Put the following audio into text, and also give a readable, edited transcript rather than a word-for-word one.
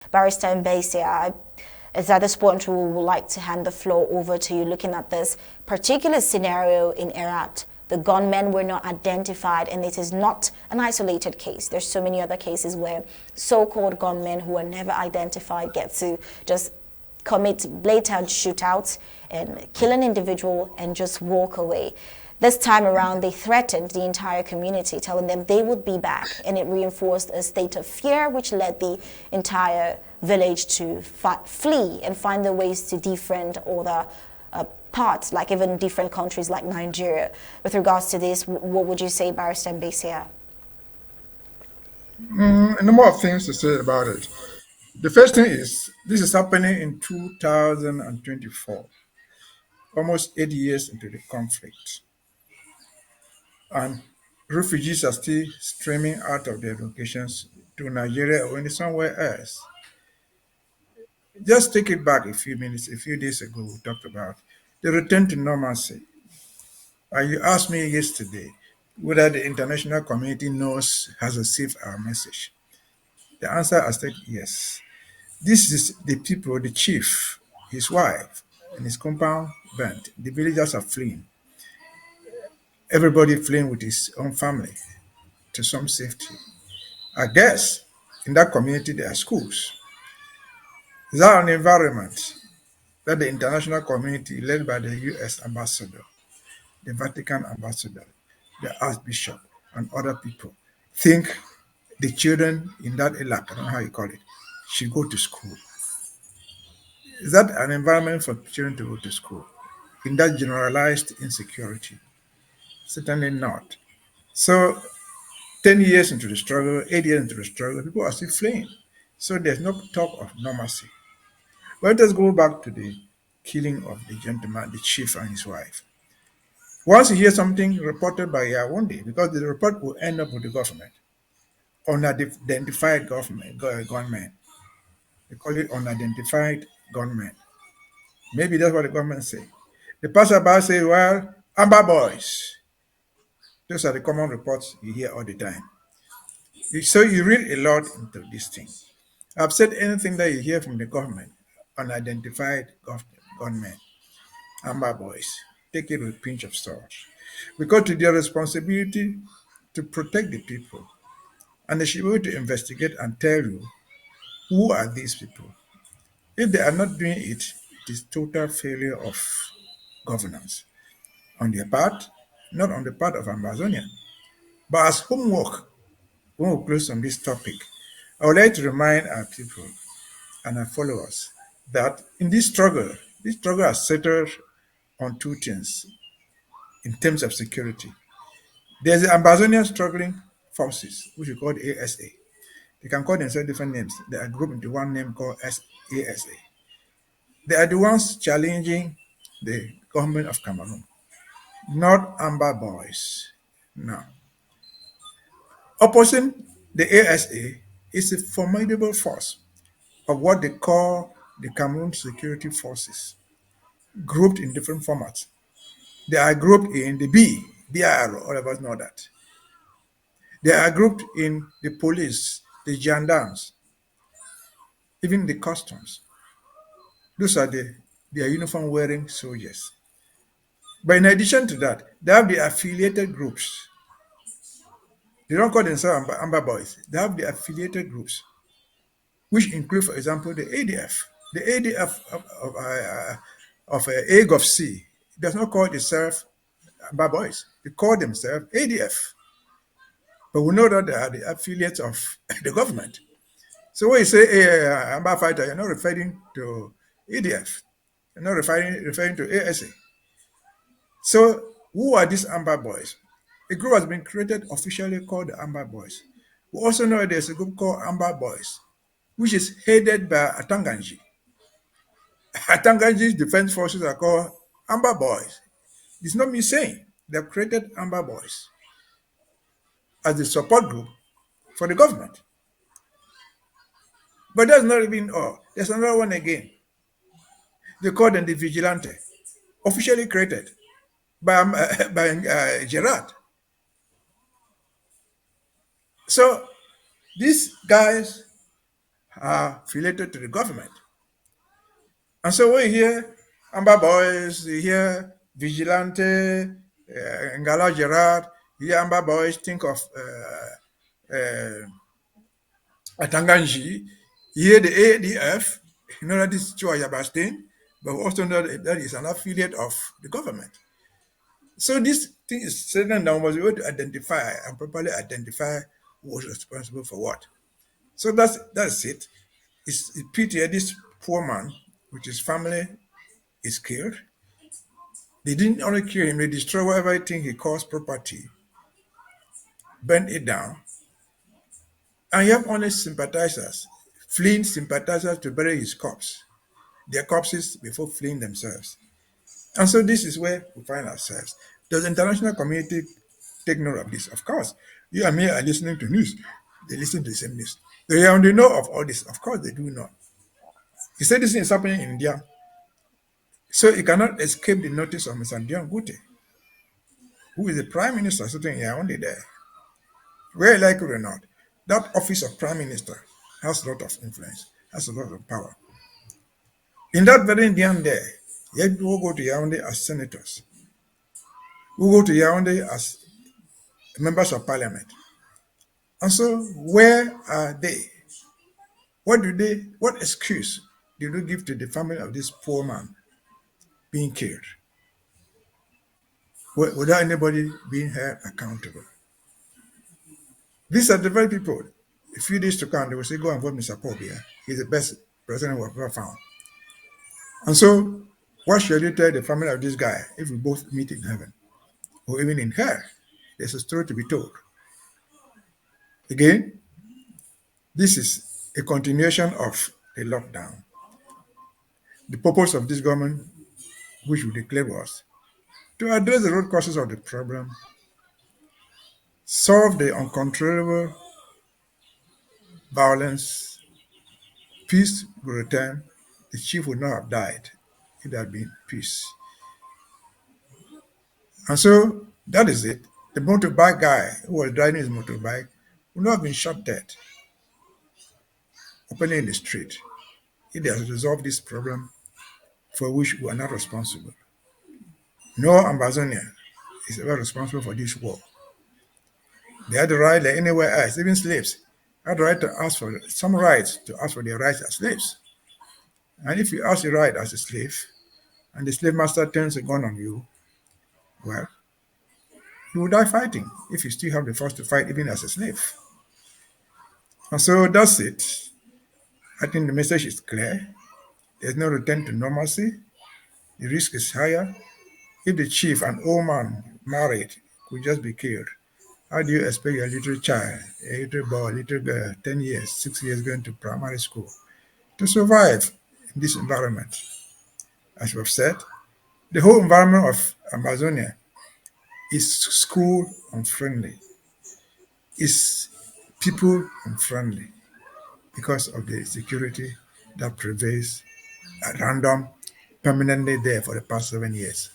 Barrister Mbeseha, it's at this point we would like to hand the floor over to you, looking at this particular scenario in Erat. The gunmen were not identified, and it is not an isolated case. There's so many other cases where so-called gunmen who are never identified get to just commit blatant shootouts and kill an individual and just walk away. This time around, they threatened the entire community, telling them they would be back, and it reinforced a state of fear, which led the entire village to flee and find their ways to different other parts, like even different countries like Nigeria. With regards to this, what would you say, Barrister Mbeseha? A number of things to say about it. The first thing is this is happening in 2024, almost 8 years into the conflict, and refugees are still streaming out of their locations to Nigeria or somewhere else. Just take it back a few minutes, a few days ago, we talked about the return to normalcy. And you asked me yesterday whether the international community knows, has received our message. The answer I said yes. This is the people, the chief, his wife, and his compound band. The villagers are fleeing. Everybody fleeing with his own family to some safety. I guess in that community there are schools. Is that an environment that the international community, led by the US ambassador, the Vatican ambassador, the archbishop, and other people, think the children in that elect, I don't know how you call it, should go to school? Is that an environment for children to go to school? In that generalized insecurity? Certainly not. So 10 years into the struggle, 8 years into the struggle, people are still fleeing. So there's no talk of normalcy. But let us go back to the killing of the gentleman, the chief and his wife. Once you hear something reported by Yawundi, because the report will end up with the government, unidentified gunmen. They call it unidentified gunmen. Maybe that's what the government say. The passerby say, well, Amba boys. Those are the common reports you hear all the time. So you read a lot into this thing. I've said anything that you hear from the government, unidentified gunmen, Amba boys, take it with a pinch of salt. Because to their responsibility to protect the people, and they should be able to investigate and tell you who are these people. If they are not doing it, it is total failure of governance on their part, not on the part of Amazonian. But as homework, when we close on this topic, I would like to remind our people and our followers that in this struggle is centered on two things in terms of security. There's the Amazonian struggling forces, which we call the ASA. They can call themselves different names. They are grouped into one name called ASA. They are the ones challenging the government of Cameroon, not Amba boys. No. Opposing the ASA is a formidable force of what they call the Cameroon Security Forces, grouped in different formats. They are grouped in the BIR, all of us know that. They are grouped in the police, the gendarmes, even the customs. Those are their uniform wearing soldiers. But in addition to that, they have the affiliated groups. They don't call themselves Amba Boys. They have the affiliated groups, which include, for example, the ADF. The ADF of AG of C does not call itself Amba Boys. They call themselves ADF. But we know that they are the affiliates of the government. So when you say Amba fighter, you're not referring to ADF. You're not referring to ASA. So who are these Amba Boys? A group has been created officially called the Amba Boys. We also know there's a group called Amba Boys, which is headed by Atanganji. Atanganji's defense forces are called Amba Boys. It's not me saying. They've created Amba Boys as the support group for the government. But that's not even all. There's another one again. They call them the Vigilante, officially created by Gerard. So these guys are affiliated to the government. And so when you hear Amba boys, you hear vigilante, Ngala Gerard, you hear Amba boys, think of Atanganji, you hear the ADF, you know that this is Chua Yabastin, but we also know that is an affiliate of the government. So this thing is certain that we must be able to identify and properly identify who was responsible for what. So that's it. It's a pity that this poor man with his family is killed. They didn't only kill him, they destroyed everything he calls property, burn it down, and you have only sympathizers, fleeing sympathizers to bury his corpse, their corpses before fleeing themselves. And so this is where we find ourselves. Does the international community take note of this? Of course. You and me are listening to news. They listen to the same news. They only know of all this. Of course they do know. He said this thing is happening in India. So he cannot escape the notice of Mr. Dion Gute, who is the prime minister sitting here only there. Whether you like it or not, that office of prime minister has a lot of influence, has a lot of power. In that very Indian there, yet people go to Yaoundé as senators, who go to Yaoundé as members of parliament. And so, where are they? What excuse did they give to the family of this poor man being killed without anybody being held accountable? These are the very people. A few days to come, they will say, go and vote Mr. Pobia. He's the best president we've ever found. And so, what should you tell the family of this guy if we both meet in heaven or even in hell? There's a story to be told. Again, this is a continuation of the lockdown. The purpose of this government, which we declare was to address the root causes of the problem, solve the uncontrollable violence, peace will return. The chief would not have died if there had been peace. And so that is it. The motorbike guy who was driving his motorbike would not have been shot dead openly in the street if they had resolved this problem for which we are not responsible. No Ambazonian is ever responsible for this war. They had the right like anywhere else, even slaves had the right to ask for some rights to ask for their rights as slaves. And if you ask your right as a slave, and the slave master turns a gun on you, well, you will die fighting if you still have the force to fight even as a slave. And so that's it. I think the message is clear. There's no return to normalcy. The risk is higher. If the chief, an old man, married, could just be killed, how do you expect a little child, a little boy, a little girl, 10 years, 6 years going to primary school, to survive in this environment? As we've said, the whole environment of Amazonia is school unfriendly, is people unfriendly because of the security that prevails at random permanently there for the past 7 years.